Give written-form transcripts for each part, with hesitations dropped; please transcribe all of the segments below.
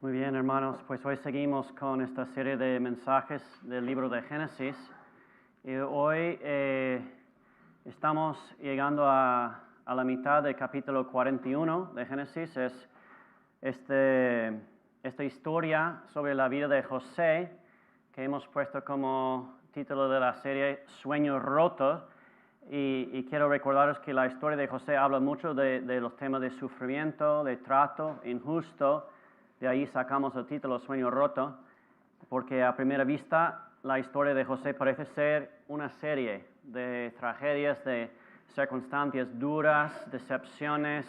Muy bien, hermanos, pues hoy seguimos con esta serie de mensajes del libro de Génesis. Y hoy estamos llegando a la mitad del capítulo 41 de Génesis. Es esta historia sobre la vida de José, que hemos puesto como título de la serie Sueños Rotos. Y quiero recordaros que la historia de José habla mucho de los temas de sufrimiento, de trato injusto. De ahí sacamos el título Sueño Roto, porque a primera vista la historia de José parece ser una serie de tragedias, de circunstancias duras, decepciones,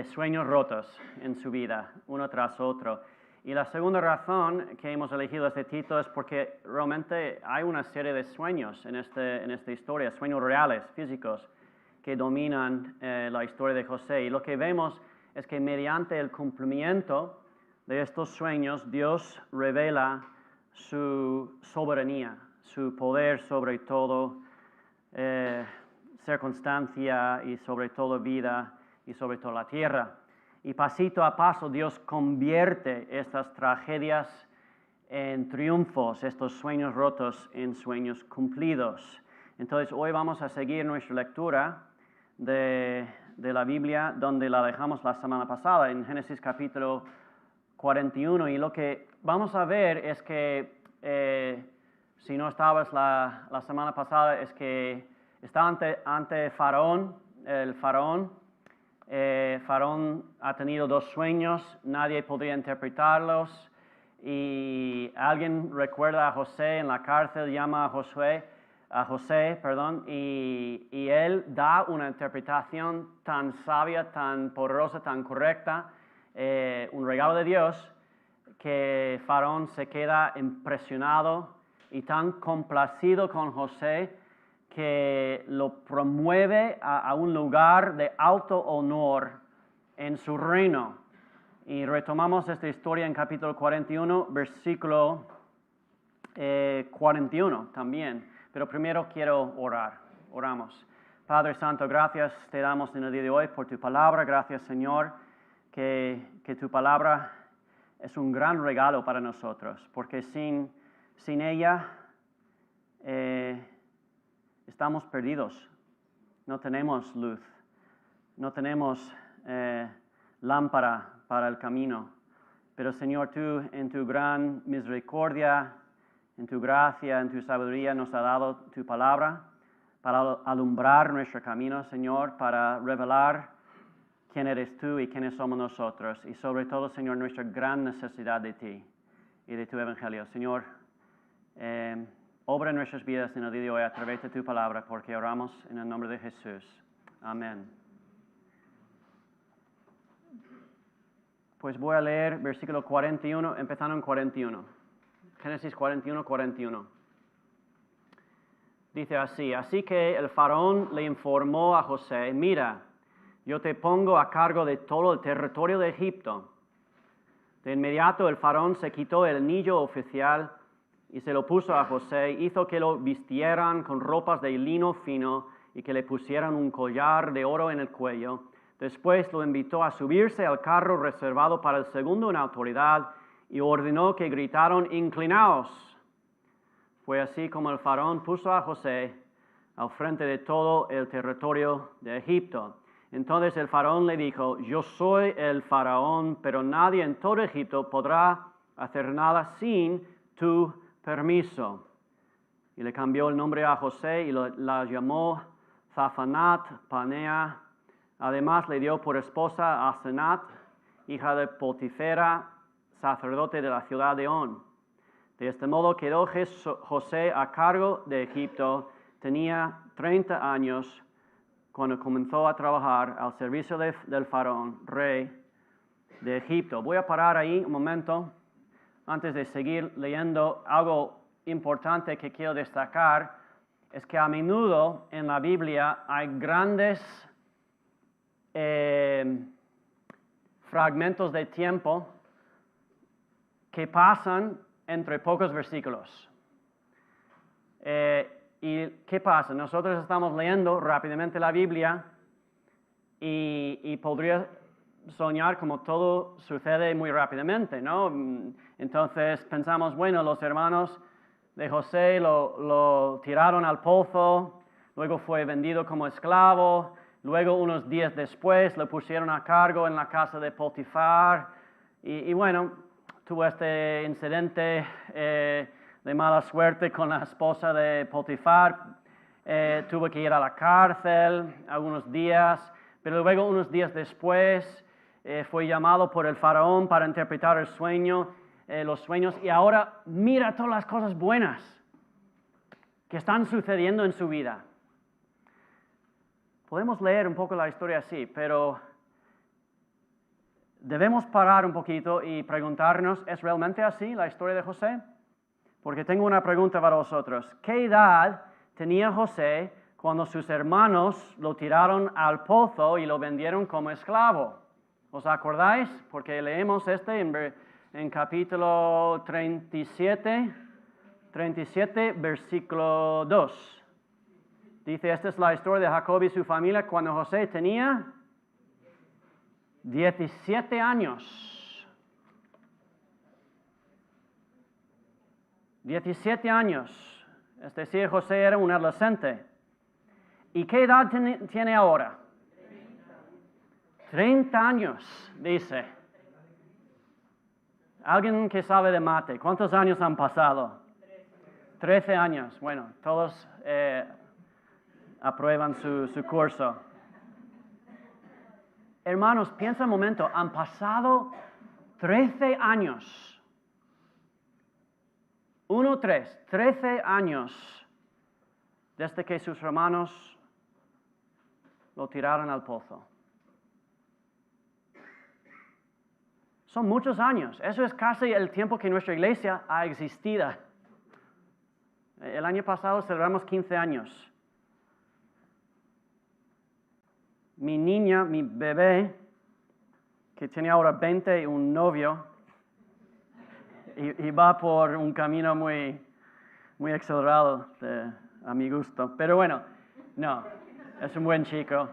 sueños rotos en su vida, uno tras otro. Y la segunda razón que hemos elegido este título es porque realmente hay una serie de sueños en esta historia, sueños reales, físicos, que dominan la historia de José. Y lo que vemos es que mediante el cumplimiento de estos sueños, Dios revela su soberanía, su poder sobre todo circunstancia y sobre todo vida y sobre toda la tierra. Y pasito a paso Dios convierte estas tragedias en triunfos, estos sueños rotos en sueños cumplidos. Entonces hoy vamos a seguir nuestra lectura de la Biblia donde la dejamos la semana pasada, en Génesis capítulo 41, y lo que vamos a ver es que, si no estabas la semana pasada, es que está ante Faraón. El Faraón ha tenido dos sueños, nadie podría interpretarlos, y alguien recuerda a José en la cárcel, llama a José, y él da una interpretación tan sabia, tan poderosa, tan correcta, un regalo de Dios, que Faraón se queda impresionado y tan complacido con José que lo promueve a un lugar de alto honor en su reino. Y retomamos esta historia en capítulo 41, versículo 41 también. Pero primero quiero orar. Oramos. Padre Santo, gracias te damos en el día de hoy por tu palabra. Gracias, Señor, que tu palabra es un gran regalo para nosotros, porque sin ella estamos perdidos. No tenemos luz, no tenemos lámpara para el camino. Pero Señor, tú en tu gran misericordia, en tu gracia, en tu sabiduría nos has dado tu palabra para alumbrar nuestro camino, Señor, para revelar quién eres tú y quiénes somos nosotros. Y sobre todo, Señor, nuestra gran necesidad de ti y de tu evangelio. Señor, obra en nuestras vidas en el día de hoy a través de tu palabra, porque oramos en el nombre de Jesús. Amén. Pues voy a leer versículo 41, empezando en 41. Génesis 41, 41. Dice así: Así que el faraón le informó a José: Mira, yo te pongo a cargo de todo el territorio de Egipto. De inmediato el faraón se quitó el anillo oficial y se lo puso a José, hizo que lo vistieran con ropas de lino fino y que le pusieran un collar de oro en el cuello. Después lo invitó a subirse al carro reservado para el segundo en autoridad y ordenó que gritaron: Inclinaos. Fue así como el faraón puso a José al frente de todo el territorio de Egipto. Entonces el faraón le dijo: Yo soy el faraón, pero nadie en todo Egipto podrá hacer nada sin tu permiso. Y le cambió el nombre a José y la llamó Zafanat Panea. Además le dio por esposa a Asenat, hija de Potifera, sacerdote de la ciudad de On. De este modo quedó José a cargo de Egipto. Tenía 30 años cuando comenzó a trabajar al servicio del faraón, rey de Egipto. Voy a parar ahí un momento antes de seguir leyendo. Algo importante que quiero destacar es que a menudo en la Biblia hay grandes fragmentos de tiempo que pasan entre pocos versículos. ¿Y qué pasa? Nosotros estamos leyendo rápidamente la Biblia y podría soñar como todo sucede muy rápidamente, ¿no? Entonces pensamos, bueno, los hermanos de José lo tiraron al pozo, luego fue vendido como esclavo, luego unos días después lo pusieron a cargo en la casa de Potifar y bueno, tuvo este incidente de mala suerte con la esposa de Potifar, tuvo que ir a la cárcel algunos días, pero luego unos días después fue llamado por el faraón para interpretar el sueño, los sueños, y ahora mira todas las cosas buenas que están sucediendo en su vida. Podemos leer un poco la historia así, pero debemos parar un poquito y preguntarnos, ¿es realmente así la historia de José? Porque tengo una pregunta para vosotros. ¿Qué edad tenía José cuando sus hermanos lo tiraron al pozo y lo vendieron como esclavo? ¿Os acordáis? Porque leemos en capítulo 37, versículo 2. Dice, esta es la historia de Jacob y su familia cuando José tenía 17 años. 17 años. Es decir, José era un adolescente. ¿Y qué edad tiene ahora? 30 años, dice. ¿Alguien que sabe de mate? ¿Cuántos años han pasado? 13 años. Bueno, todos aprueban su curso. Hermanos, piensa un momento, han pasado 13 años. 13 años desde que sus hermanos lo tiraron al pozo. Son muchos años. Eso es casi el tiempo que nuestra iglesia ha existido. El año pasado celebramos 15 años. Mi niña, mi bebé, que tiene ahora 20 y un novio, y va por un camino muy acelerado a mi gusto. Pero bueno, no, es un buen chico.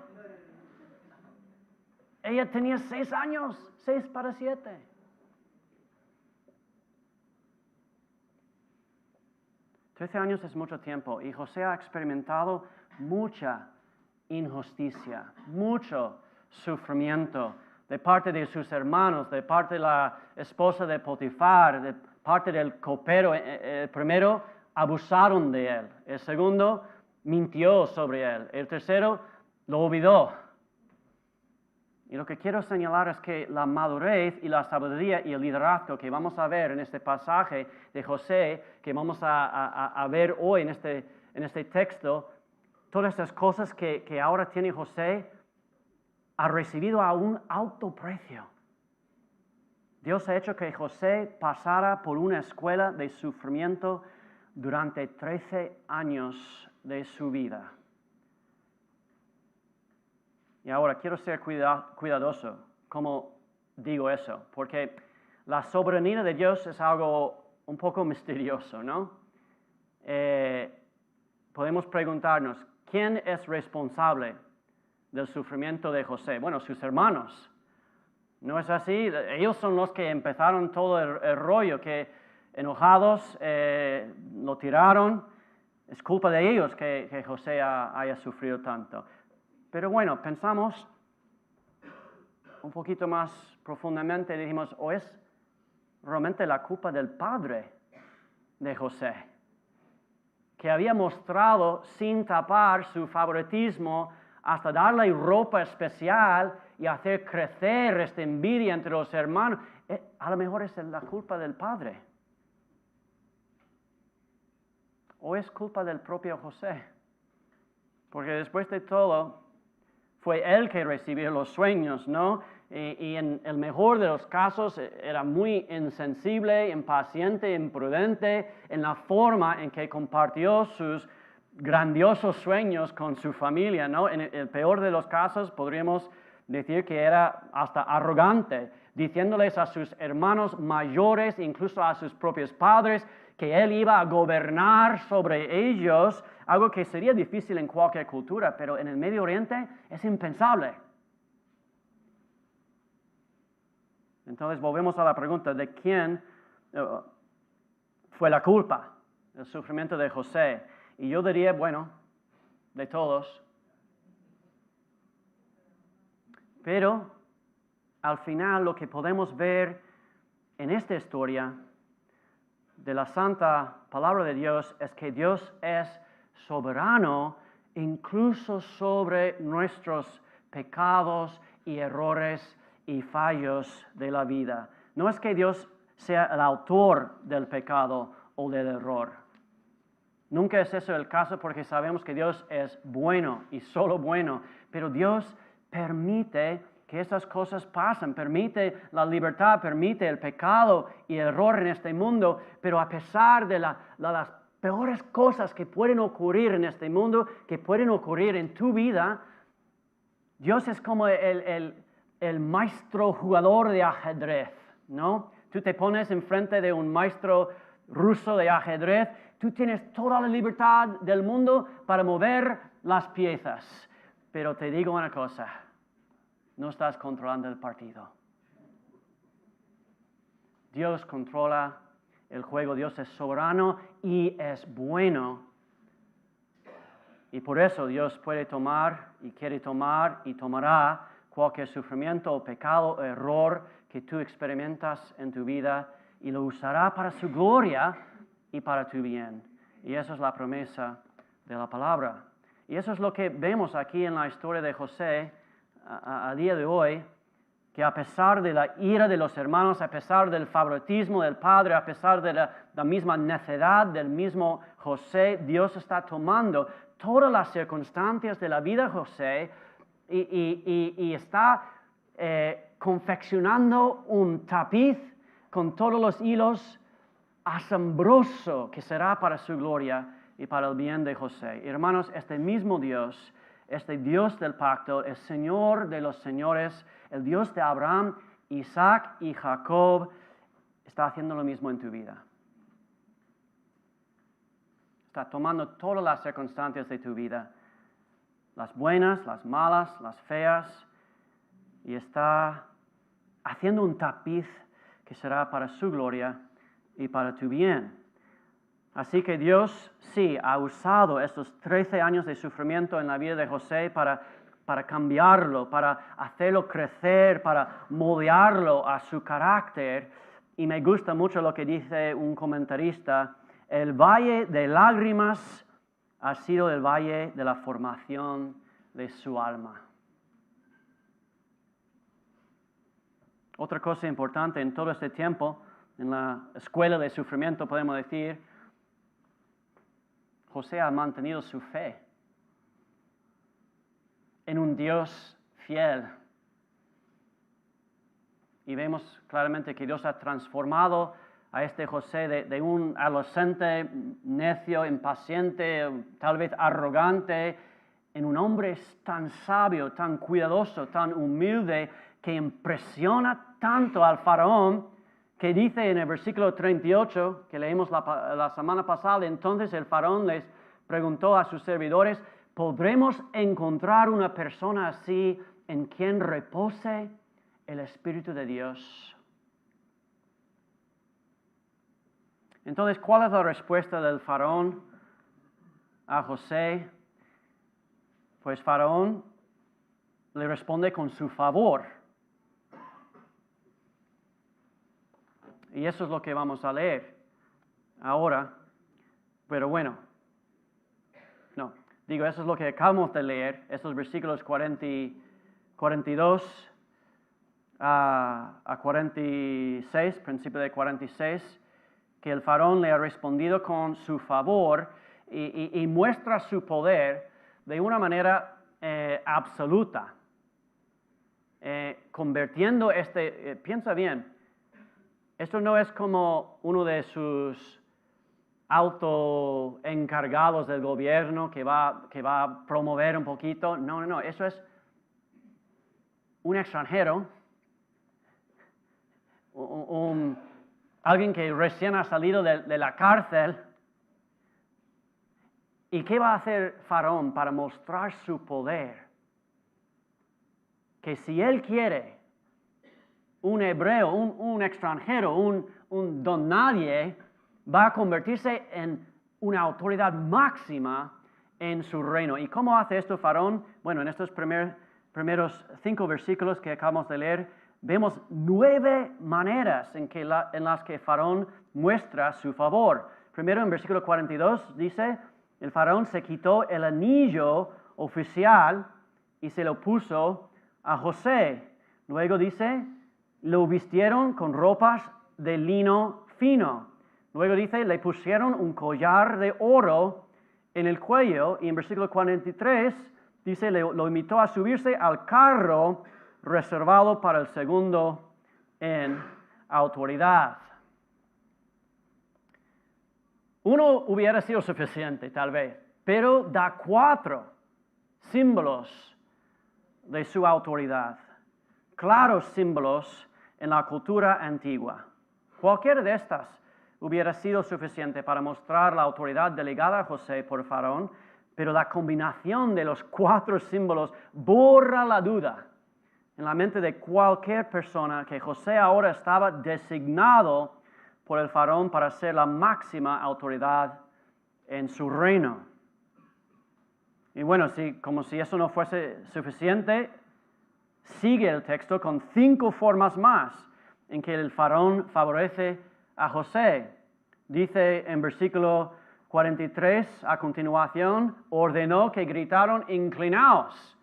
Ella tenía 6 años, 6 para 7. Trece años es mucho tiempo y José ha experimentado mucha injusticia, mucho sufrimiento de parte de sus hermanos, de parte de la esposa de Potifar, de parte del copero. El primero, abusaron de él. El segundo, mintió sobre él. El tercero, lo olvidó. Y lo que quiero señalar es que la madurez y la sabiduría y el liderazgo que vamos a ver en este pasaje de José, que vamos a ver hoy en este texto, todas estas cosas que ahora tiene José, ha recibido a un alto precio. Dios ha hecho que José pasara por una escuela de sufrimiento durante 13 años de su vida. Y ahora quiero ser cuidadoso, como digo eso, porque la soberanía de Dios es algo un poco misterioso, ¿no? Podemos preguntarnos, ¿quién es responsable del sufrimiento de José? Bueno, sus hermanos. ¿No es así? Ellos son los que empezaron todo el rollo, que enojados lo tiraron. Es culpa de ellos que José haya sufrido tanto. Pero bueno, pensamos un poquito más profundamente y dijimos, ¿o es realmente la culpa del padre de José? Que había mostrado sin tapar su favoritismo hasta darle ropa especial y hacer crecer esta envidia entre los hermanos. A lo mejor es la culpa del padre. ¿O es culpa del propio José? Porque después de todo, fue él que recibió los sueños, ¿no? Y en el mejor de los casos era muy insensible, impaciente, imprudente en la forma en que compartió sus grandiosos sueños con su familia, ¿no? En el peor de los casos podríamos decir que era hasta arrogante, diciéndoles a sus hermanos mayores, incluso a sus propios padres, que él iba a gobernar sobre ellos, algo que sería difícil en cualquier cultura, pero en el Medio Oriente es impensable. Entonces volvemos a la pregunta de quién fue la culpa del sufrimiento de José. Y yo diría, bueno, de todos. Pero al final lo que podemos ver en esta historia de la santa palabra de Dios es que Dios es soberano incluso sobre nuestros pecados y errores y fallos de la vida. No es que Dios sea el autor del pecado o del error. Nunca es eso el caso porque sabemos que Dios es bueno y solo bueno, pero Dios permite que esas cosas pasen, permite la libertad, permite el pecado y el error en este mundo, pero a pesar de las peores cosas que pueden ocurrir en este mundo, que pueden ocurrir en tu vida, Dios es como el maestro jugador de ajedrez, ¿no? Tú te pones enfrente de un maestro ruso de ajedrez, tú tienes toda la libertad del mundo para mover las piezas, pero te digo una cosa, no estás controlando el partido. Dios controla el juego, Dios es soberano y es bueno. Y por eso Dios puede tomar y quiere tomar y tomará cualquier sufrimiento o pecado o error que tú experimentas en tu vida y lo usará para su gloria y para tu bien. Y esa es la promesa de la palabra. Y eso es lo que vemos aquí en la historia de José a día de hoy, que a pesar de la ira de los hermanos, a pesar del favoritismo del padre, a pesar de la misma necedad del mismo José, Dios está tomando todas las circunstancias de la vida de José y está confeccionando un tapiz con todos los hilos asombroso que será para su gloria y para el bien de José. Hermanos, este mismo Dios, este Dios del pacto, el Señor de los señores, el Dios de Abraham, Isaac y Jacob, está haciendo lo mismo en tu vida. Está tomando todas las circunstancias de tu vida, las buenas, las malas, las feas, y está haciendo un tapiz que será para su gloria y para tu bien. Así que Dios sí ha usado estos 13 años de sufrimiento en la vida de José para cambiarlo, para hacerlo crecer, para moldearlo a su carácter. Y me gusta mucho lo que dice un comentarista, el valle de lágrimas ha sido el valle de la formación de su alma. Otra cosa importante en todo este tiempo, en la escuela de sufrimiento podemos decir, José ha mantenido su fe en un Dios fiel. Y vemos claramente que Dios ha transformado a este José de un adolescente necio, impaciente, tal vez arrogante, en un hombre tan sabio, tan cuidadoso, tan humilde, que impresiona tanto al faraón, que dice en el versículo 38, que leímos la semana pasada, entonces el faraón les preguntó a sus servidores, ¿podremos encontrar una persona así en quien repose el Espíritu de Dios? Entonces, ¿cuál es la respuesta del faraón a José? Pues faraón le responde con su favor. Y eso es lo que vamos a leer ahora. Pero bueno, eso es lo que acabamos de leer, estos versículos 42 a 46, principio de 46, que el faraón le ha respondido con su favor y muestra su poder de una manera absoluta, convirtiendo piensa bien, esto no es como uno de sus autoencargados del gobierno que va a promover un poquito. No, eso es un extranjero, alguien que recién ha salido de la cárcel. ¿Y qué va a hacer Faraón para mostrar su poder? Que si él quiere, un hebreo, un extranjero, un don nadie, va a convertirse en una autoridad máxima en su reino. ¿Y cómo hace esto Faraón? Bueno, en estos primeros 5 versículos que acabamos de leer, vemos 9 maneras en las que Faraón muestra su favor. Primero, en versículo 42, dice, el Faraón se quitó el anillo oficial y se lo puso a José. Luego dice, lo vistieron con ropas de lino fino. Luego dice, le pusieron un collar de oro en el cuello. Y en versículo 43 dice, lo invitó a subirse al carro reservado para el segundo en autoridad. Uno hubiera sido suficiente, tal vez, pero da 4 símbolos de su autoridad, claros símbolos en la cultura antigua. Cualquiera de estas hubiera sido suficiente para mostrar la autoridad delegada a José por Faraón, pero la combinación de los 4 símbolos borra la duda en la mente de cualquier persona que José ahora estaba designado por el Faraón para ser la máxima autoridad en su reino. Y bueno, como si eso no fuese suficiente, sigue el texto con 5 formas más en que el Faraón favorece a José. Dice en versículo 43, a continuación, ordenó que gritaron inclinaos,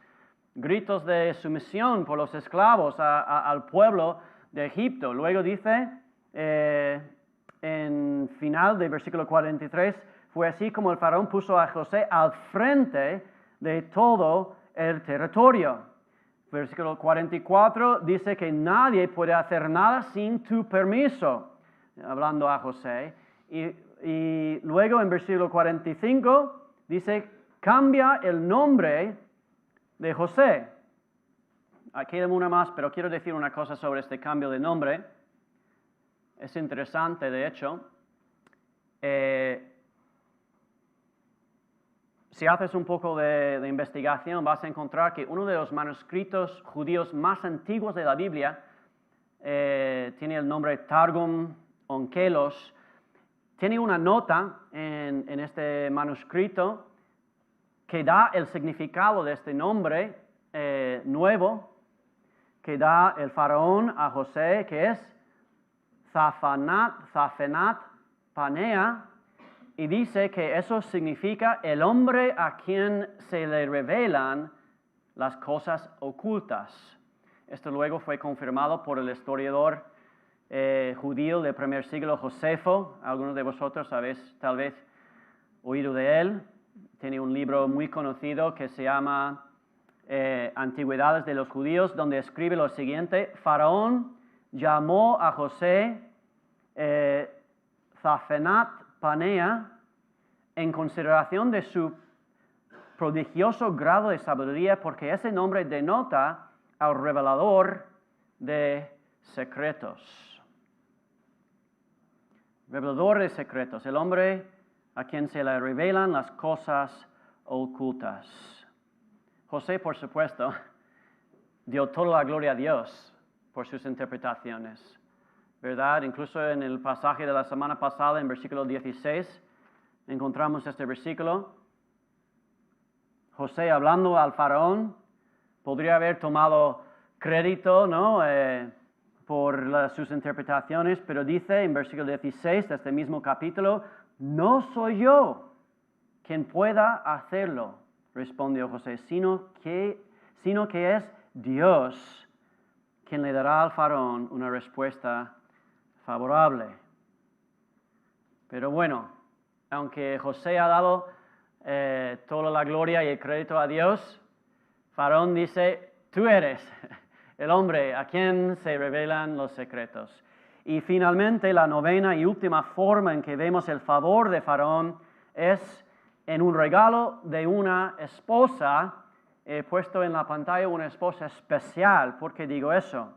gritos de sumisión por los esclavos al pueblo de Egipto. Luego dice, en final del versículo 43, fue así como el Faraón puso a José al frente de todo el territorio. Versículo 44 dice que nadie puede hacer nada sin tu permiso, hablando a José. Y luego en versículo 45 dice, cambia el nombre de José. Aquí hay una más, pero quiero decir una cosa sobre este cambio de nombre. Es interesante, de hecho. Si haces un poco de investigación, vas a encontrar que uno de los manuscritos judíos más antiguos de la Biblia tiene el nombre Targum Onkelos. Tiene una nota en este manuscrito que da el significado de este nombre nuevo que da el faraón a José, que es Zafenat Panea, y dice que eso significa el hombre a quien se le revelan las cosas ocultas. Esto luego fue confirmado por el historiador judío del primer siglo, Josefo. Algunos de vosotros habéis tal vez oído de él. Tiene un libro muy conocido que se llama Antigüedades de los Judíos, donde escribe lo siguiente: Faraón llamó a José Zafenat Panea en consideración de su prodigioso grado de sabiduría, porque ese nombre denota al revelador de secretos. Revelador de secretos, el hombre a quien se le revelan las cosas ocultas. José, por supuesto, dio toda la gloria a Dios por sus interpretaciones, ¿verdad? Incluso en el pasaje de la semana pasada, en versículo 16, encontramos este versículo. José, hablando al faraón, podría haber tomado crédito, ¿no? Por sus interpretaciones, pero dice en versículo 16 de este mismo capítulo, no soy yo quien pueda hacerlo, respondió José, sino que es Dios quien le dará al faraón una respuesta favorable. Pero bueno, aunque José ha dado toda la gloria y el crédito a Dios, faraón dice, tú eres el hombre a quien se revelan los secretos. Y finalmente, la novena y última forma en que vemos el favor de faraón es en un regalo de una esposa. He puesto en la pantalla una esposa especial. ¿Por qué digo eso?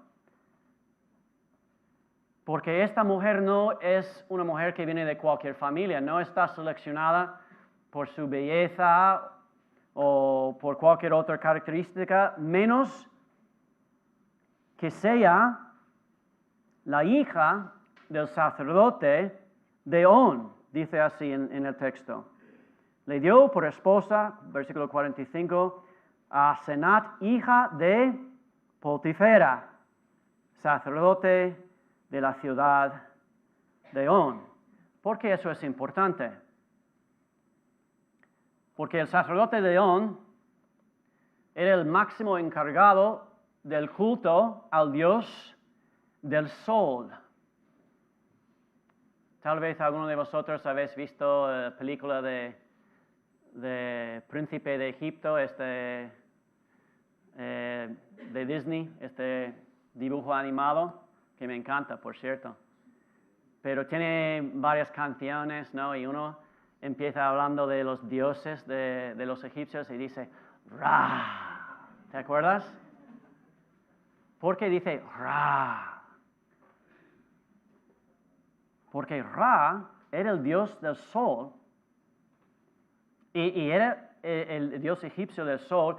Porque esta mujer no es una mujer que viene de cualquier familia, no está seleccionada por su belleza o por cualquier otra característica, menos que sea la hija del sacerdote de On, dice así en el texto. Le dio por esposa, versículo 45, a Asenat, hija de Potifera, sacerdote de la ciudad de On. ¿Por qué eso es importante? Porque el sacerdote de On era el máximo encargado del culto al dios del sol. Tal vez alguno de vosotros habéis visto la película de Príncipe de Egipto, de Disney, este dibujo animado, que me encanta, por cierto. Pero tiene varias canciones, ¿no? Y uno empieza hablando de los dioses de los egipcios y dice, Ra. ¿Te acuerdas? ¿Por qué dice Ra? Porque Ra era el dios del sol y era el dios egipcio del sol.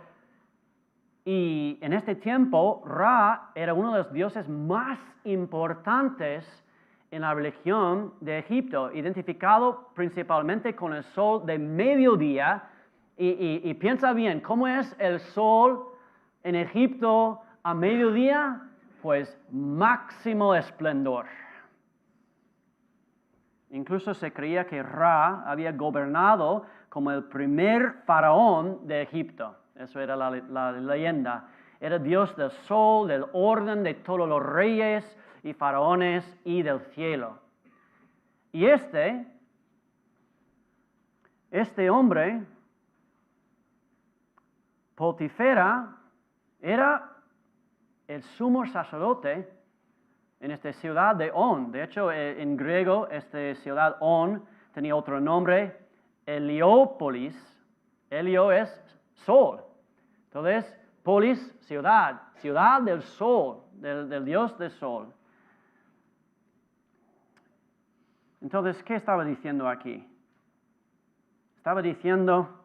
Y en este tiempo, Ra era uno de los dioses más importantes en la religión de Egipto, identificado principalmente con el sol de mediodía. Y piensa bien, ¿cómo es el sol en Egipto a mediodía? Pues máximo esplendor. Incluso se creía que Ra había gobernado como el primer faraón de Egipto. Eso era la leyenda. Era Dios del sol, del orden de todos los reyes y faraones y del cielo. Y este hombre, Potifera, era el sumo sacerdote en esta ciudad de On. De hecho, en griego, esta ciudad On tenía otro nombre, Heliópolis. Helio es sol. Entonces, polis, ciudad, ciudad del sol, del dios del sol. Entonces, ¿qué estaba diciendo aquí? Estaba diciendo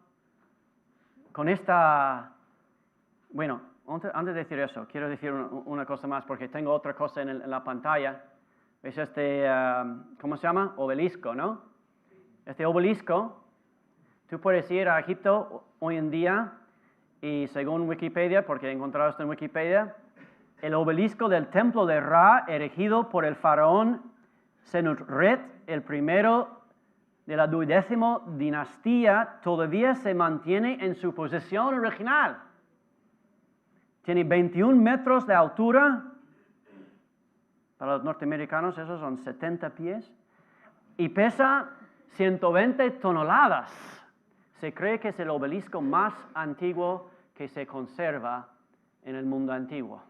con esta... Bueno, antes de decir eso, quiero decir una cosa más, porque tengo otra cosa en la pantalla. Es ¿cómo se llama? Obelisco, ¿no? Este obelisco, tú puedes ir a Egipto hoy en día y según Wikipedia, porque he encontrado esto en Wikipedia, el obelisco del templo de Ra, erigido por el faraón Senusret, el primero de la 12ª dinastía, todavía se mantiene en su posición original. Tiene 21 metros de altura. Para los norteamericanos esos son 70 pies. Y pesa 120 toneladas. Se cree que es el obelisco más antiguo que se conserva en el mundo antiguo.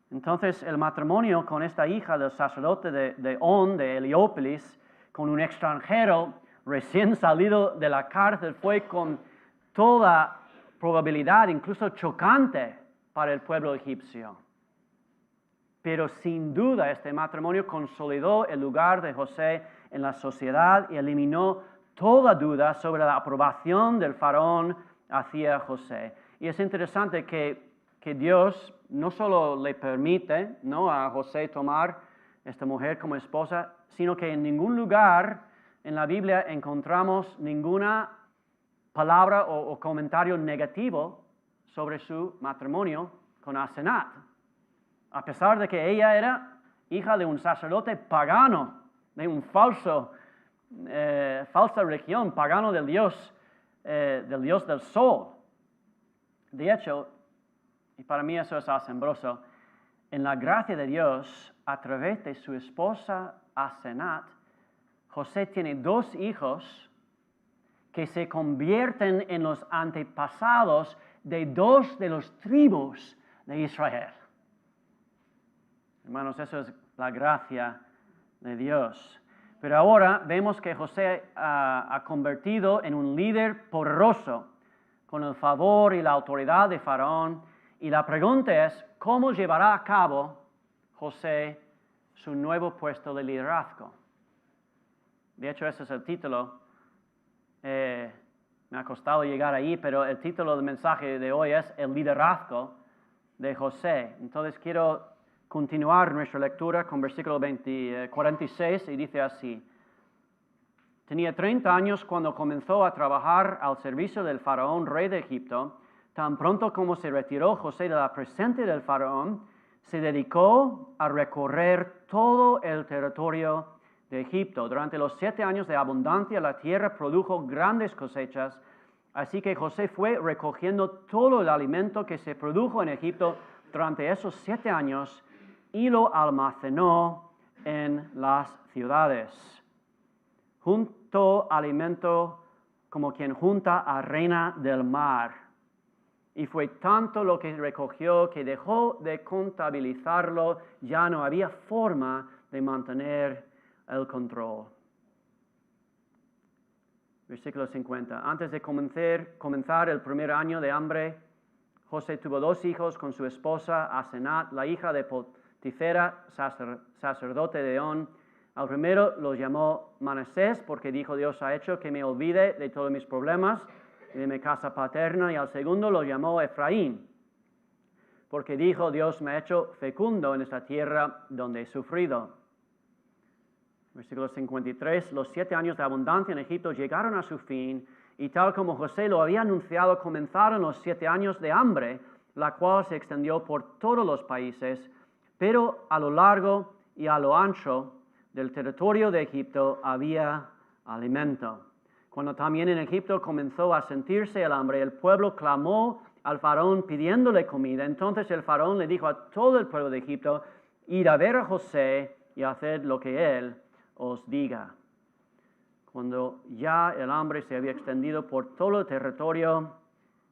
Entonces, el matrimonio con esta hija del sacerdote de On, de Heliópolis, con un extranjero recién salido de la cárcel, fue con toda probabilidad, incluso chocante para el pueblo egipcio. Pero sin duda este matrimonio consolidó el lugar de José en la sociedad y eliminó toda duda sobre la aprobación del faraón hacia José. Y es interesante que Dios no solo le permite, ¿no?, a José tomar esta mujer como esposa, sino que en ningún lugar en la Biblia encontramos ninguna palabra o comentario negativo sobre su matrimonio con Asenat, a pesar de que ella era hija de un sacerdote pagano, de un falsa religión, pagano del dios del sol. De hecho, y para mí eso es asombroso, en la gracia de Dios, a través de su esposa Asenat, José tiene 2 hijos que se convierten en los antepasados de 2 de las tribus de Israel. Hermanos, eso es la gracia de Dios. Pero ahora vemos que José ha convertido en un líder poderoso con el favor y la autoridad de Faraón. Y la pregunta es, ¿cómo llevará a cabo José su nuevo puesto de liderazgo? De hecho, ese es el título. Me ha costado llegar ahí, pero el título del mensaje de hoy es el liderazgo de José. Entonces quiero continuar nuestra lectura con versículo 46 y dice así. Tenía 30 años cuando comenzó a trabajar al servicio del faraón, rey de Egipto. Tan pronto como se retiró José de la presencia del faraón, se dedicó a recorrer todo el territorio de Egipto. Durante los 7 años de abundancia, la tierra produjo grandes cosechas. Así que José fue recogiendo todo el alimento que se produjo en Egipto durante esos 7 años y lo almacenó en las ciudades. Juntó alimento como quien junta arena del mar. Y fue tanto lo que recogió que dejó de contabilizarlo, ya no había forma de mantener el control. Versículo 50. Antes de comenzar el primer año de hambre, José tuvo 2 hijos con su esposa Asenat, la hija de Potifera, sacerdote de On. Al primero lo llamó Manasés, porque dijo: Dios ha hecho que me olvide de todos mis problemas y de mi casa paterna. Y al segundo lo llamó Efraín, porque dijo: Dios me ha hecho fecundo en esta tierra donde he sufrido. Versículo 53, los 7 años de abundancia en Egipto llegaron a su fin, y tal como José lo había anunciado, comenzaron los 7 años de hambre, la cual se extendió por todos los países, pero a lo largo y a lo ancho del territorio de Egipto había alimento. Cuando también en Egipto comenzó a sentirse el hambre, el pueblo clamó al faraón pidiéndole comida. Entonces el faraón le dijo a todo el pueblo de Egipto: id a ver a José y haced lo que él os diga. Cuando ya el hambre se había extendido por todo el territorio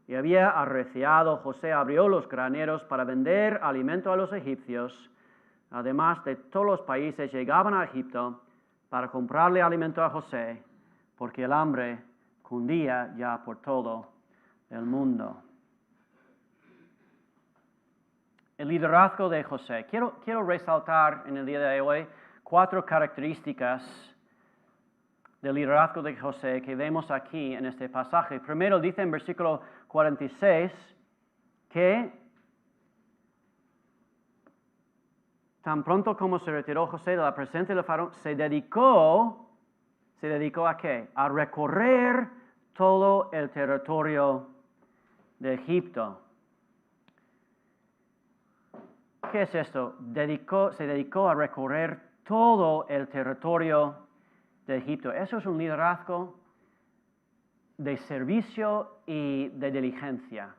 y había arreciado, José abrió los graneros para vender alimento a los egipcios. Además de todos los países llegaban a Egipto para comprarle alimento a José, porque el hambre cundía ya por todo el mundo. El liderazgo de José. Quiero resaltar en el día de hoy 4 características del liderazgo de José que vemos aquí en este pasaje. Primero dice en versículo 46 que tan pronto como se retiró José de la presencia del faraón, ¿se dedicó a qué? A recorrer todo el territorio de Egipto. ¿Qué es esto? Se dedicó a recorrer todo el territorio de Egipto. Eso es un liderazgo de servicio y de diligencia.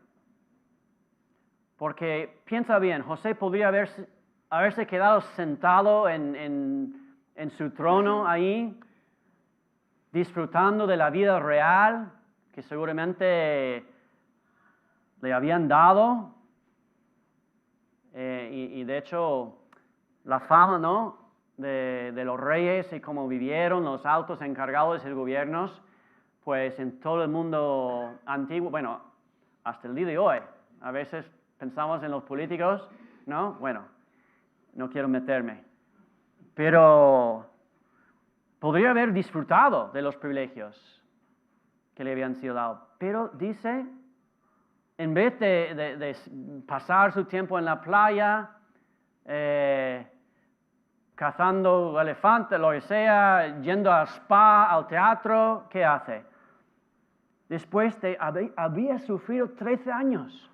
Porque piensa bien, José podría haberse quedado sentado en su trono ahí, disfrutando de la vida real que seguramente le habían dado. Y de hecho, la fama, ¿no?, de los reyes y cómo vivieron los altos encargados de gobiernos, pues en todo el mundo antiguo, bueno, hasta el día de hoy, a veces pensamos en los políticos, ¿no? Bueno, no quiero meterme, pero podría haber disfrutado de los privilegios que le habían sido dados, pero dice, en vez de pasar su tiempo en la playa, cazando elefantes, lo que sea, yendo al spa, al teatro, ¿qué hace? Después de había sufrido 13 años,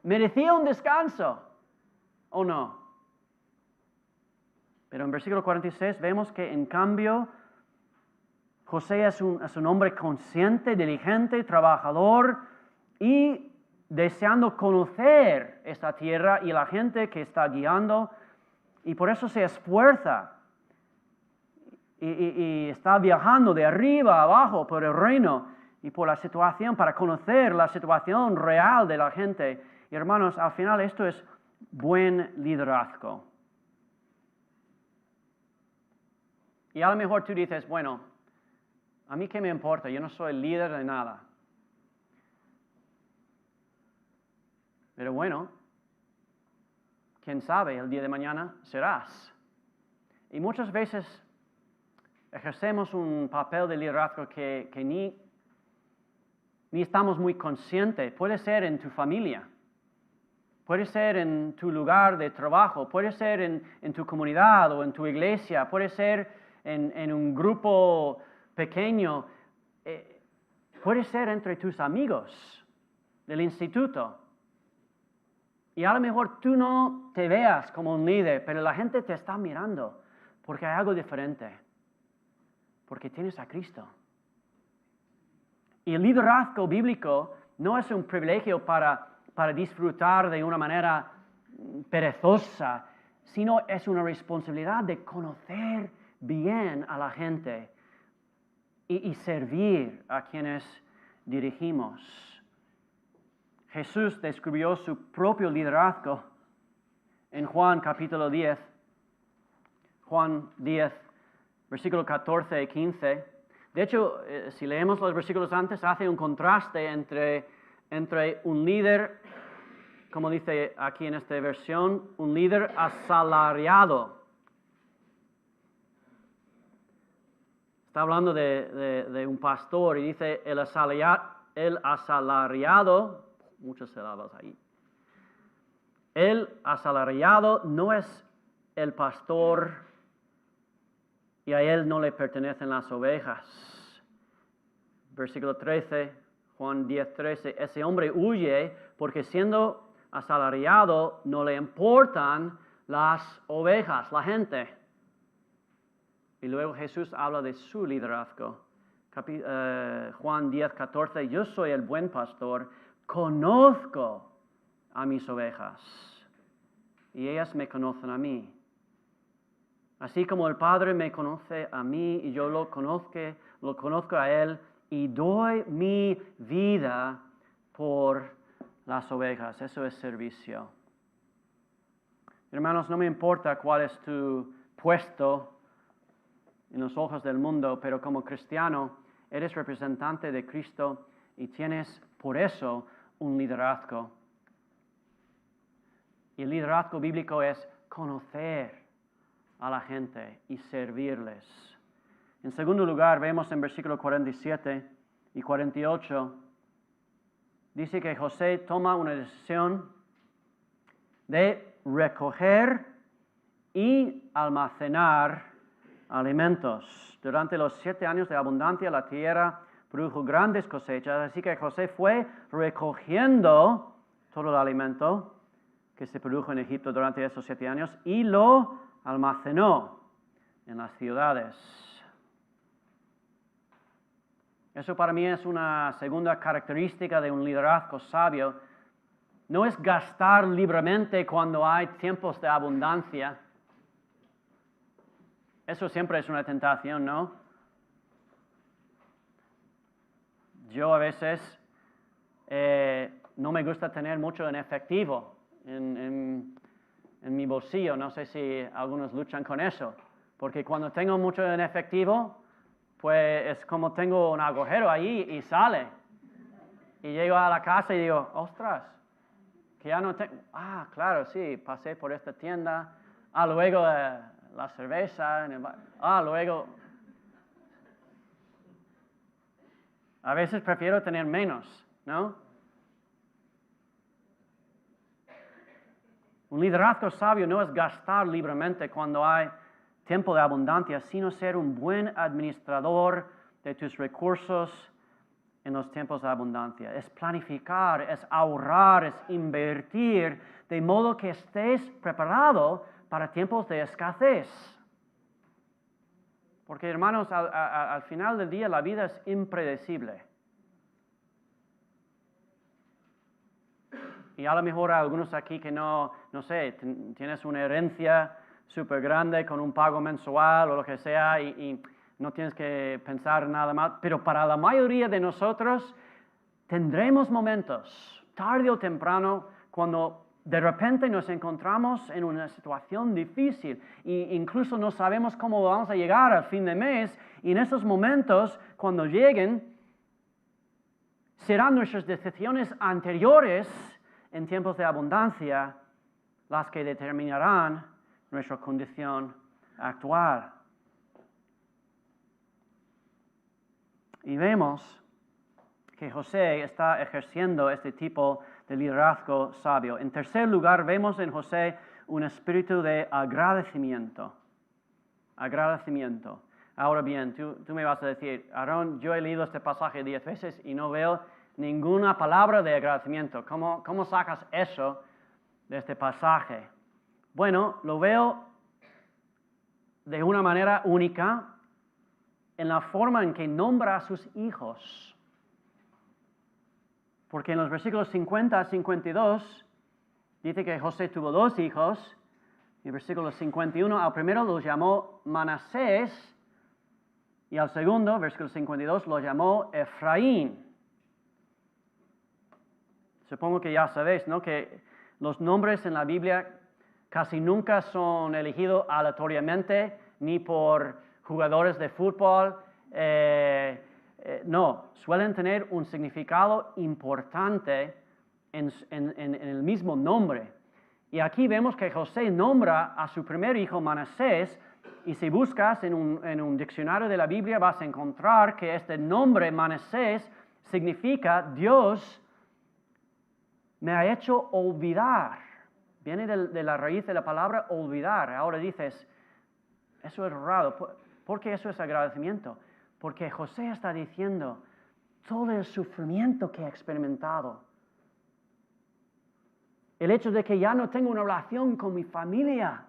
merecía un descanso, ¿o no? Pero en versículo 46 vemos que en cambio José es un hombre consciente, diligente, trabajador y deseando conocer esta tierra y la gente que está guiando, y por eso se esfuerza y está viajando de arriba a abajo por el reino y por la situación, para conocer la situación real de la gente. Y hermanos, al final esto es buen liderazgo. Y a lo mejor tú dices, bueno, a mí qué me importa, yo no soy líder de nada. Pero bueno, quién sabe, el día de mañana serás. Y muchas veces ejercemos un papel de liderazgo que ni estamos muy conscientes. Puede ser en tu familia. Puede ser en tu lugar de trabajo, puede ser en tu comunidad o en tu iglesia, puede ser en un grupo pequeño, puede ser entre tus amigos del instituto. Y a lo mejor tú no te veas como un líder, pero la gente te está mirando porque hay algo diferente, porque tienes a Cristo. Y el liderazgo bíblico no es un privilegio para disfrutar de una manera perezosa, sino es una responsabilidad de conocer bien a la gente y servir a quienes dirigimos. Jesús describió su propio liderazgo en Juan capítulo 10, Juan 10, versículo 14 y 15. De hecho, si leemos los versículos antes, hace un contraste entre un líder, como dice aquí en esta versión, un líder asalariado. Está hablando de un pastor y dice el asalariado, muchas sílabas ahí. El asalariado no es el pastor y a él no le pertenecen las ovejas. Versículo 13, Juan 10, 13, ese hombre huye porque siendo asalariado no le importan las ovejas, la gente. Y luego Jesús habla de su liderazgo. Juan 10, 14, yo soy el buen pastor, conozco a mis ovejas y ellas me conocen a mí. Así como el Padre me conoce a mí y yo lo conozco a Él y doy mi vida por las ovejas. Eso es servicio. Hermanos, no me importa cuál es tu puesto en los ojos del mundo, pero como cristiano eres representante de Cristo y tienes por eso un liderazgo. Y el liderazgo bíblico es conocer a la gente y servirles. En segundo lugar, vemos en versículos 47 y 48, dice que José toma una decisión de recoger y almacenar alimentos. Durante los 7 años de abundancia la tierra produjo grandes cosechas, así que José fue recogiendo todo el alimento que se produjo en Egipto durante esos 7 años y lo almacenó en las ciudades. Eso para mí es una segunda característica de un liderazgo sabio. No es gastar libremente cuando hay tiempos de abundancia. Eso siempre es una tentación, ¿no? Yo a veces no me gusta tener mucho en efectivo en mi bolsillo. No sé si algunos luchan con eso. Porque cuando tengo mucho en efectivo, pues es como tengo un agujero ahí y sale. Y llego a la casa y digo, ostras, que ya no tengo. Ah, claro, sí, pasé por esta tienda. Ah, luego la cerveza. Luego. A veces prefiero tener menos, ¿no? Un liderazgo sabio no es gastar libremente cuando hay tiempo de abundancia, sino ser un buen administrador de tus recursos en los tiempos de abundancia. Es planificar, es ahorrar, es invertir, de modo que estés preparado para tiempos de escasez. Porque, hermanos, al final del día la vida es impredecible. Y a lo mejor hay algunos aquí que no sé, tienes una herencia súper grande con un pago mensual o lo que sea y no tienes que pensar nada más. Pero para la mayoría de nosotros tendremos momentos, tarde o temprano, cuando de repente nos encontramos en una situación difícil e incluso no sabemos cómo vamos a llegar al fin de mes. Y en esos momentos, cuando lleguen, serán nuestras decisiones anteriores en tiempos de abundancia las que determinarán nuestra condición actual. Y vemos que José está ejerciendo este tipo de liderazgo sabio. En tercer lugar, vemos en José un espíritu de agradecimiento. Agradecimiento. Ahora bien, tú me vas a decir, Aarón, yo he leído este pasaje 10 veces y no veo ninguna palabra de agradecimiento. ¿Cómo sacas eso de este pasaje? Bueno, lo veo de una manera única en la forma en que nombra a sus hijos. Porque en los versículos 50 a 52 dice que José tuvo 2 hijos. En versículo 51, al primero lo llamó Manasés y al segundo, versículo 52, lo llamó Efraín. Supongo que ya sabéis, ¿no?, que los nombres en la Biblia casi nunca son elegidos aleatoriamente, ni por jugadores de fútbol. No, suelen tener un significado importante en el mismo nombre. Y aquí vemos que José nombra a su primer hijo Manasés, y si buscas en un diccionario de la Biblia vas a encontrar que este nombre Manasés significa Dios me ha hecho olvidar. Viene de la raíz de la palabra olvidar. Ahora dices, eso es raro. ¿Por qué eso es agradecimiento? Porque José está diciendo todo el sufrimiento que ha experimentado. El hecho de que ya no tengo una relación con mi familia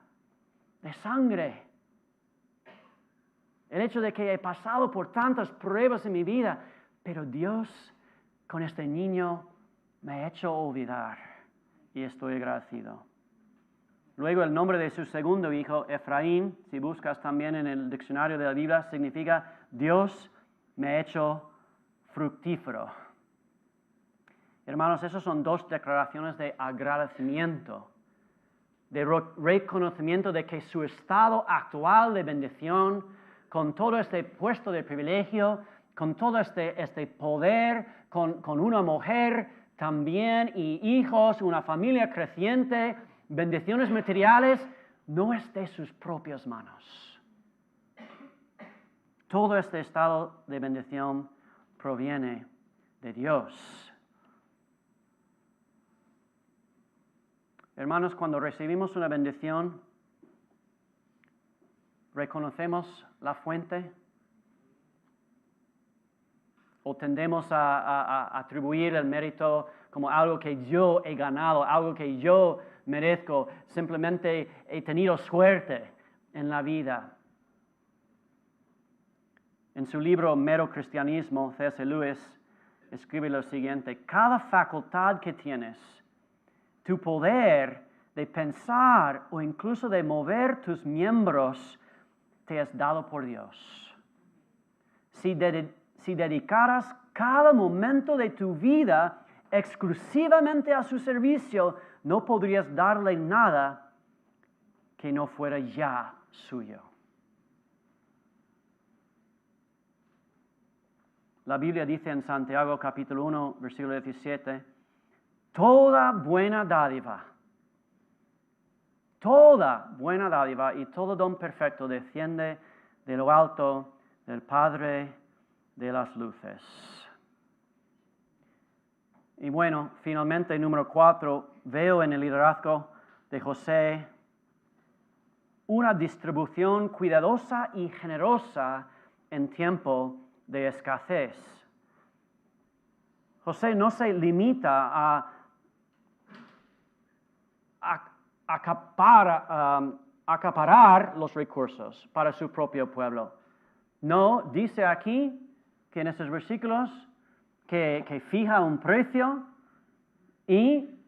de sangre. El hecho de que he pasado por tantas pruebas en mi vida, pero Dios con este niño me ha hecho olvidar y estoy agradecido. Luego el nombre de su segundo hijo, Efraín, si buscas también en el diccionario de la Biblia, significa Dios me ha hecho fructífero. Hermanos, esas son 2 declaraciones de agradecimiento, de reconocimiento de que su estado actual de bendición, con todo este puesto de privilegio, con todo este poder, con una mujer también y hijos, una familia creciente, bendiciones materiales, no es de sus propias manos. Todo este estado de bendición proviene de Dios. Hermanos, cuando recibimos una bendición, ¿reconocemos la fuente? ¿O tendemos a atribuir el mérito como algo que yo he ganado, algo que yo merezco, simplemente he tenido suerte en la vida? En su libro Mero Cristianismo, C.S. Lewis escribe lo siguiente: cada facultad que tienes, tu poder de pensar o incluso de mover tus miembros, te es dado por Dios. Si dedicaras cada momento de tu vida exclusivamente a su servicio, no podrías darle nada que no fuera ya suyo. La Biblia dice en Santiago capítulo 1, versículo 17, toda buena dádiva y todo don perfecto desciende de lo alto del Padre de las luces. Y bueno, finalmente, número 4, veo en el liderazgo de José una distribución cuidadosa y generosa en tiempo de escasez. José no se limita a acaparar los recursos para su propio pueblo. No, dice aquí que en estos versículos que fija un precio y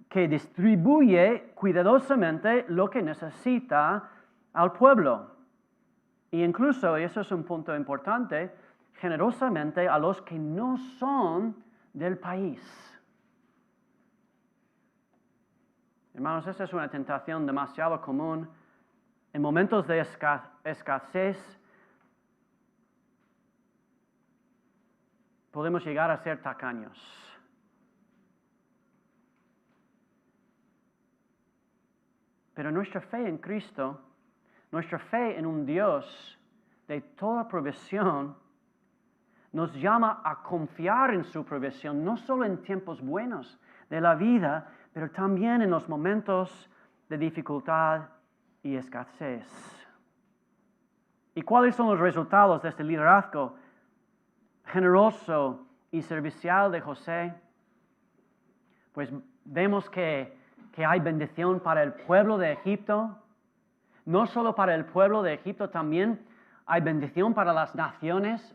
que distribuye cuidadosamente lo que necesita al pueblo. E incluso, y eso es un punto importante, generosamente a los que no son del país. Hermanos, esa es una tentación demasiado común. En momentos de escasez, podemos llegar a ser tacaños. Pero nuestra fe en Cristo, nuestra fe en un Dios de toda provisión, nos llama a confiar en su provisión, no solo en tiempos buenos de la vida, pero también en los momentos de dificultad y escasez. ¿Y cuáles son los resultados de este liderazgo generoso y servicial de José? Pues vemos que hay bendición para el pueblo de Egipto. No solo para el pueblo de Egipto, también hay bendición para las naciones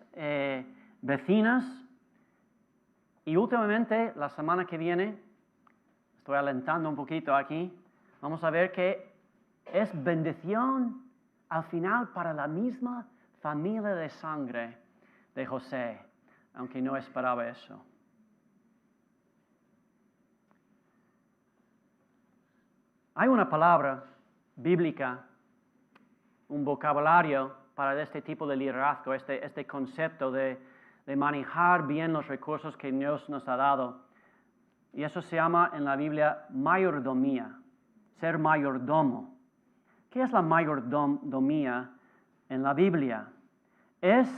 vecinas. Y últimamente, la semana que viene, estoy alentando un poquito aquí, vamos a ver que es bendición al final para la misma familia de sangre de José, aunque no esperaba eso. Hay una palabra bíblica, un vocabulario para este tipo de liderazgo, este concepto de manejar bien los recursos que Dios nos ha dado. Y eso se llama en la Biblia mayordomía, ser mayordomo. ¿Qué es la mayordomía en la Biblia? Es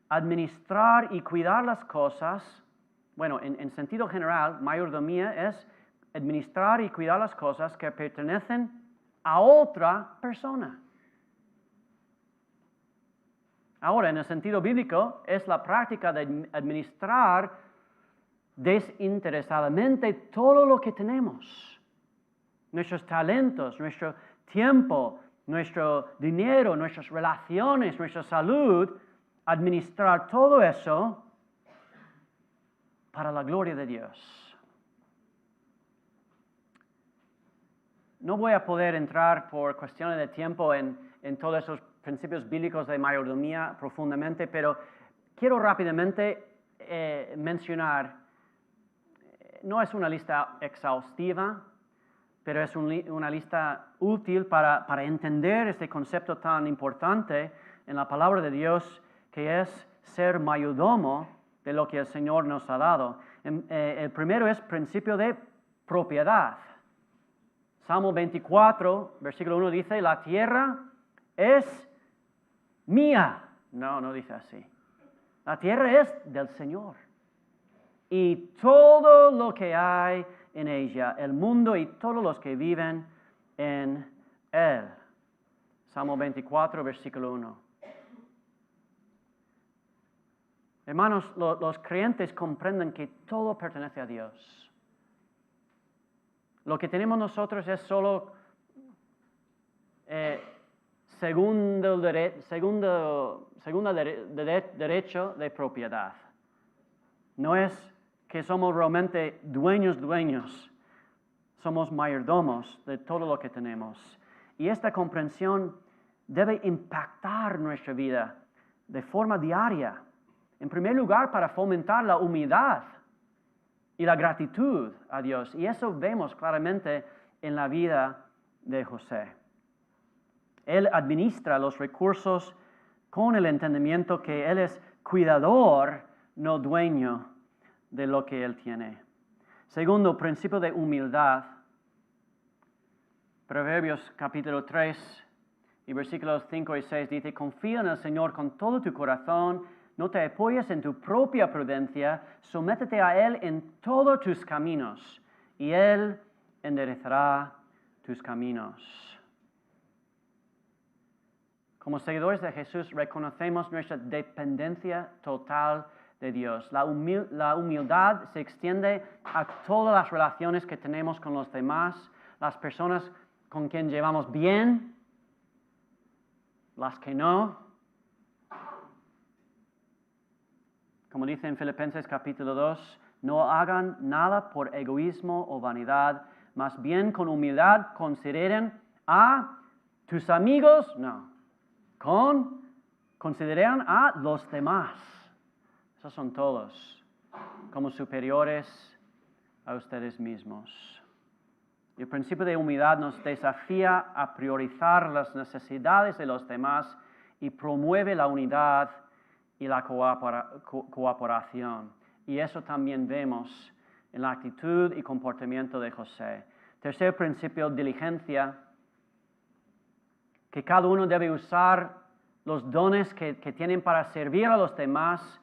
administrar y cuidar las cosas. Bueno, en sentido general, mayordomía es administrar y cuidar las cosas que pertenecen a otra persona. Ahora, en el sentido bíblico, es la práctica de administrar desinteresadamente todo lo que tenemos. Nuestros talentos, nuestro tiempo, nuestro dinero, nuestras relaciones, nuestra salud, administrar todo eso para la gloria de Dios. No voy a poder entrar por cuestiones de tiempo en todos esos principios bíblicos de mayordomía profundamente, pero quiero rápidamente mencionar, no es una lista exhaustiva, pero es una lista útil para entender este concepto tan importante en la palabra de Dios, que es ser mayordomo de lo que el Señor nos ha dado. El primero es principio de propiedad. Salmo 24, versículo 1 dice, la tierra es mía. No dice así. La tierra es del Señor. Y todo lo que hay en ella, el mundo y todos los que viven en él. Salmo 24, versículo 1. Hermanos, los creyentes comprenden que todo pertenece a Dios. Lo que tenemos nosotros es solo segundo derecho de propiedad. No es que somos realmente dueños. Somos mayordomos de todo lo que tenemos. Y esta comprensión debe impactar nuestra vida de forma diaria. En primer lugar, para fomentar la humildad y la gratitud a Dios. Y eso vemos claramente en la vida de José. Él administra los recursos con el entendimiento que Él es cuidador, no dueño de lo que Él tiene. Segundo, principio de humildad. Proverbios capítulo 3 y versículos 5 y 6 dice, confía en el Señor con todo tu corazón, no te apoyes en tu propia prudencia, sométete a Él en todos tus caminos, y Él enderezará tus caminos. Como seguidores de Jesús, reconocemos nuestra dependencia total de Dios. La humildad se extiende a todas las relaciones que tenemos con los demás, las personas con quien llevamos bien, las que no. Como dice en Filipenses capítulo 2, no hagan nada por egoísmo o vanidad, más bien con humildad consideren a tus amigos, consideren a los demás, esos son todos, como superiores a ustedes mismos. El principio de humildad nos desafía a priorizar las necesidades de los demás y promueve la unidad y la cooperación. Y eso también vemos en la actitud y comportamiento de José. Tercer principio, diligencia, que cada uno debe usar los dones que tienen para servir a los demás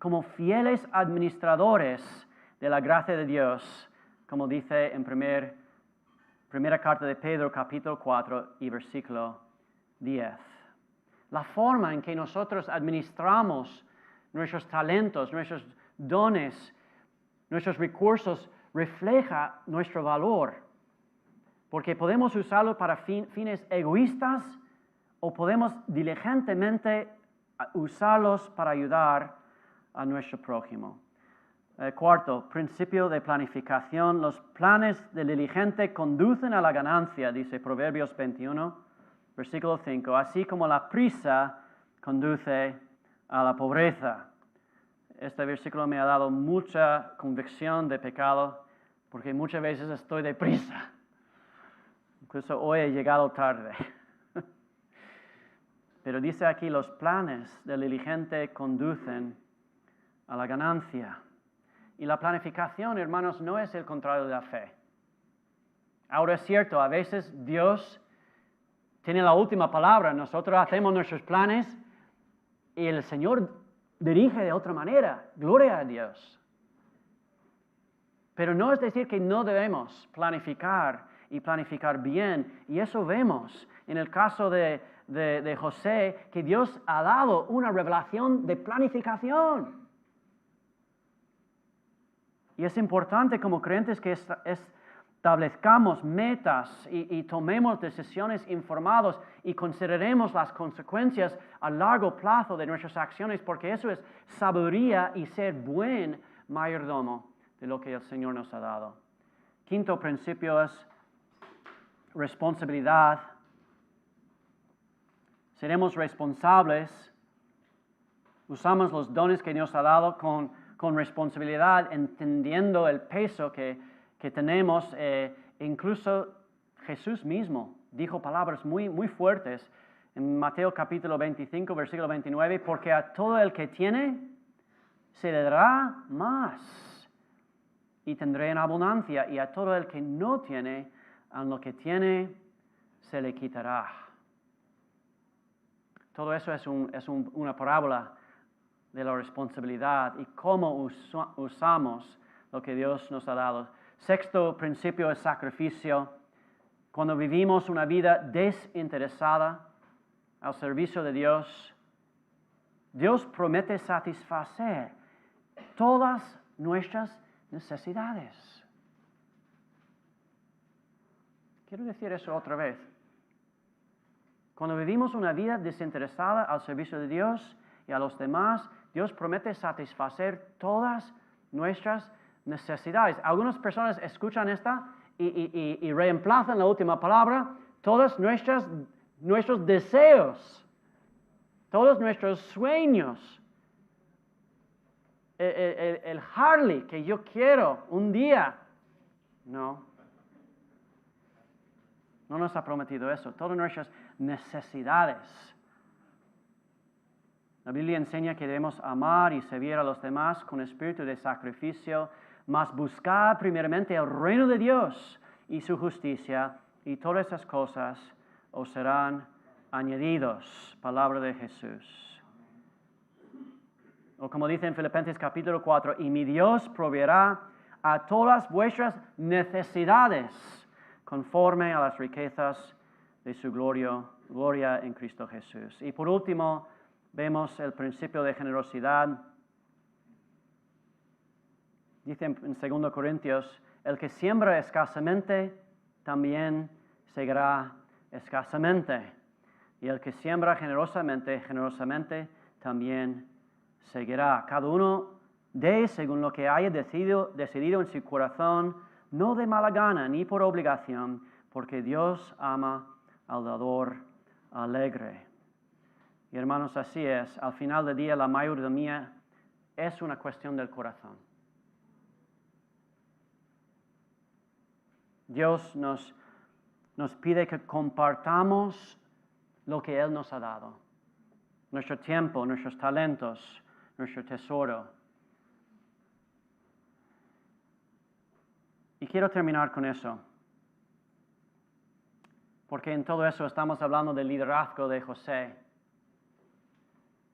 como fieles administradores de la gracia de Dios, como dice en primera carta de Pedro, capítulo 4 y versículo 10. La forma en que nosotros administramos nuestros talentos, nuestros dones, nuestros recursos, refleja nuestro valor. Porque podemos usarlo para fines egoístas o podemos diligentemente usarlos para ayudar a nuestro prójimo. Cuarto, principio de planificación. Los planes del diligente conducen a la ganancia, dice Proverbios 21, versículo 5. Así como la prisa conduce a la pobreza. Este versículo me ha dado mucha convicción de pecado, porque muchas veces estoy deprisa. Incluso hoy he llegado tarde. Pero dice aquí, los planes del diligente conducen a la ganancia. Y la planificación, hermanos, no es el contrario de la fe. Ahora es cierto, a veces Dios tiene la última palabra. Nosotros hacemos nuestros planes y el Señor dirige de otra manera. Gloria a Dios. Pero no es decir que no debemos planificar y planificar bien. Y eso vemos en el caso de José, que Dios ha dado una revelación de planificación. Y es importante como creyentes que establezcamos metas y tomemos decisiones informados y consideremos las consecuencias a largo plazo de nuestras acciones, porque eso es sabiduría y ser buen mayordomo de lo que el Señor nos ha dado. Quinto principio es responsabilidad. Seremos responsables, usamos los dones que Dios ha dado con responsabilidad, entendiendo el peso que tenemos. Incluso Jesús mismo dijo palabras muy, muy fuertes en Mateo capítulo 25, versículo 29, porque a todo el que tiene se le dará más y tendré en abundancia, y a todo el que no tiene, a lo que tiene se le quitará. Todo eso es una parábola de la responsabilidad y cómo usamos lo que Dios nos ha dado. Sexto principio es sacrificio. Cuando vivimos una vida desinteresada al servicio de Dios, Dios promete satisfacer todas nuestras necesidades. Quiero decir eso otra vez. Cuando vivimos una vida desinteresada al servicio de Dios y a los demás, Dios promete satisfacer todas nuestras necesidades. Algunas personas escuchan esta y reemplazan la última palabra, todos nuestros deseos, todos nuestros sueños. El Harley que yo quiero un día. No nos ha prometido eso. Todas nuestras necesidades. La Biblia enseña que debemos amar y servir a los demás con espíritu de sacrificio, mas buscar primeramente el reino de Dios y su justicia, y todas esas cosas os serán añadidos. Palabra de Jesús. O como dice en Filipenses capítulo 4, y mi Dios proveerá a todas vuestras necesidades conforme a las riquezas de su gloria en Cristo Jesús. Y por último, vemos el principio de generosidad. Dice en 2 Corintios, el que siembra escasamente, también segará escasamente. Y el que siembra generosamente, generosamente también segará. Cada uno dé según lo que haya decidido en su corazón, no de mala gana ni por obligación, porque Dios ama al dador alegre. Y hermanos, así es. Al final del día, la mayordomía es una cuestión del corazón. Dios nos pide que compartamos lo que Él nos ha dado. Nuestro tiempo, nuestros talentos, nuestro tesoro. Y quiero terminar con eso. Porque en todo eso estamos hablando del liderazgo de José.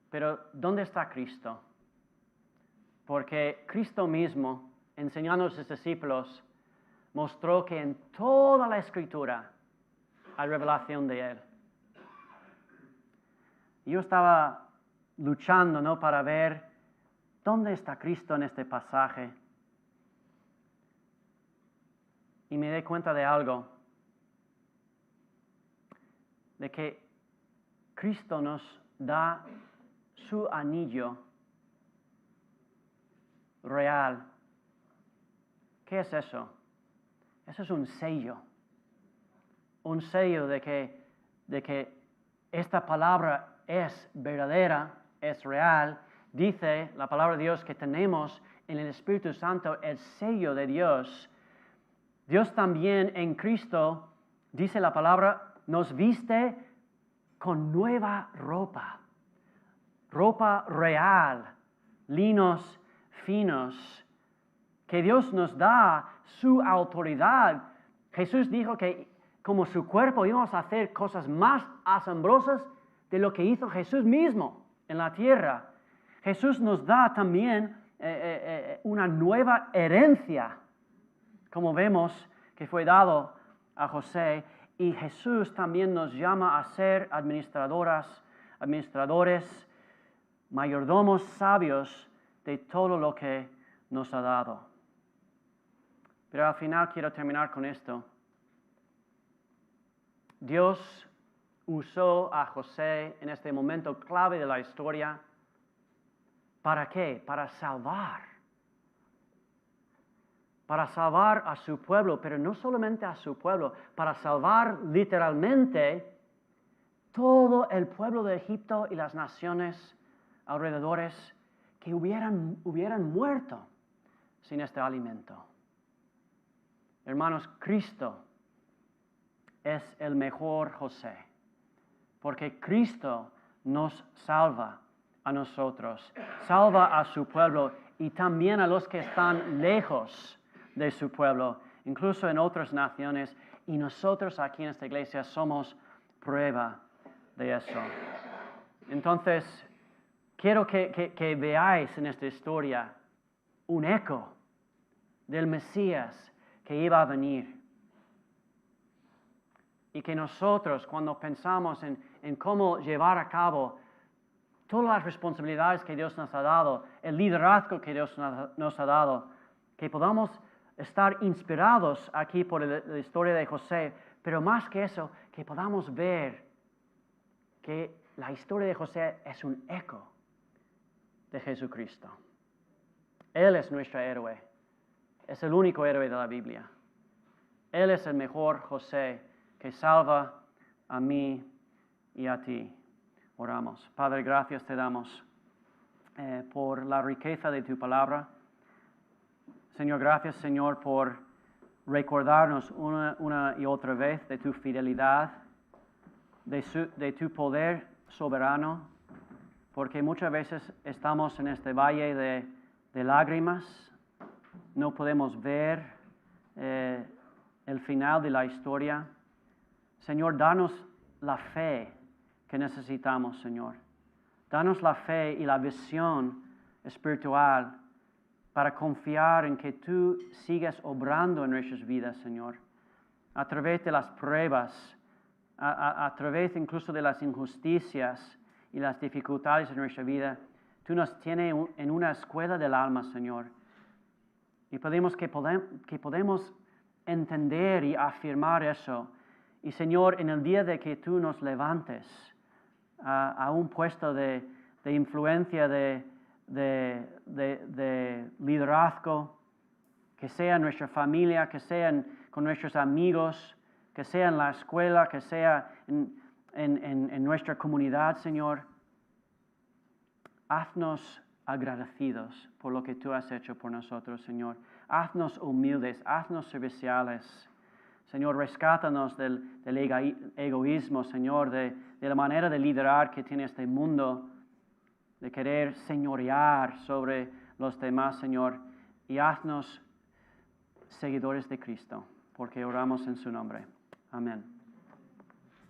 Pero, ¿dónde está Cristo? porque Cristo mismo, enseñando a sus discípulos, mostró que en toda la Escritura hay revelación de Él. Yo estaba luchando, ¿no?, para ver dónde está Cristo en este pasaje. Y me di cuenta de algo, de que Cristo nos da su anillo real. ¿Qué es eso? Eso es un sello de que esta palabra es verdadera, es real. Dice la palabra de Dios que tenemos en el Espíritu Santo el sello de Dios. Dios también en Cristo, dice la palabra, nos viste con nueva ropa real, linos finos, que Dios nos da su autoridad. Jesús dijo que como su cuerpo íbamos a hacer cosas más asombrosas de lo que hizo Jesús mismo en la tierra. Jesús nos da también una nueva herencia, como vemos que fue dado a José, y Jesús también nos llama a ser administradores, mayordomos sabios de todo lo que nos ha dado. Pero al final quiero terminar con esto. Dios usó a José en este momento clave de la historia. ¿Para qué? Para salvar a su pueblo, pero no solamente a su pueblo, para salvar literalmente todo el pueblo de Egipto y las naciones alrededores que hubieran muerto sin este alimento. Hermanos, Cristo es el mejor José, porque Cristo nos salva a nosotros, salva a su pueblo y también a los que están lejos de su pueblo, incluso en otras naciones, y nosotros aquí en esta iglesia somos prueba de eso. Entonces, quiero que veáis en esta historia un eco del Mesías que iba a venir. Y que nosotros, cuando pensamos en cómo llevar a cabo todas las responsabilidades que Dios nos ha dado, el liderazgo que Dios nos ha dado, que podamos estar inspirados aquí por la historia de José, pero más que eso, que podamos ver que la historia de José es un eco de Jesucristo. Él es nuestro héroe, es el único héroe de la Biblia. Él es el mejor José que salva a mí y a ti. Oramos. Padre, gracias te damos por la riqueza de tu palabra. Señor, gracias, Señor, por recordarnos una y otra vez de tu fidelidad, de tu poder soberano, porque muchas veces estamos en este valle de lágrimas, no podemos ver el final de la historia. Señor, danos la fe que necesitamos, Señor. Danos la fe y la visión espiritual para confiar en que tú sigas obrando en nuestras vidas, Señor. A través de las pruebas, a través incluso de las injusticias y las dificultades de nuestra vida, tú nos tienes en una escuela del alma, Señor. Y pedimos que podemos entender y afirmar eso. Y Señor, en el día de que tú nos levantes a un puesto de influencia, de liderazgo, que sea en nuestra familia, que sea con nuestros amigos, que sea en la escuela, que sea en nuestra comunidad, Señor, haznos agradecidos por lo que tú has hecho por nosotros, Señor. Haznos humildes, haznos serviciales. Señor, rescátanos del egoísmo, Señor, de la manera de liderar que tiene este mundo, de querer señorear sobre los demás, Señor, y haznos seguidores de Cristo, porque oramos en su nombre. Amén.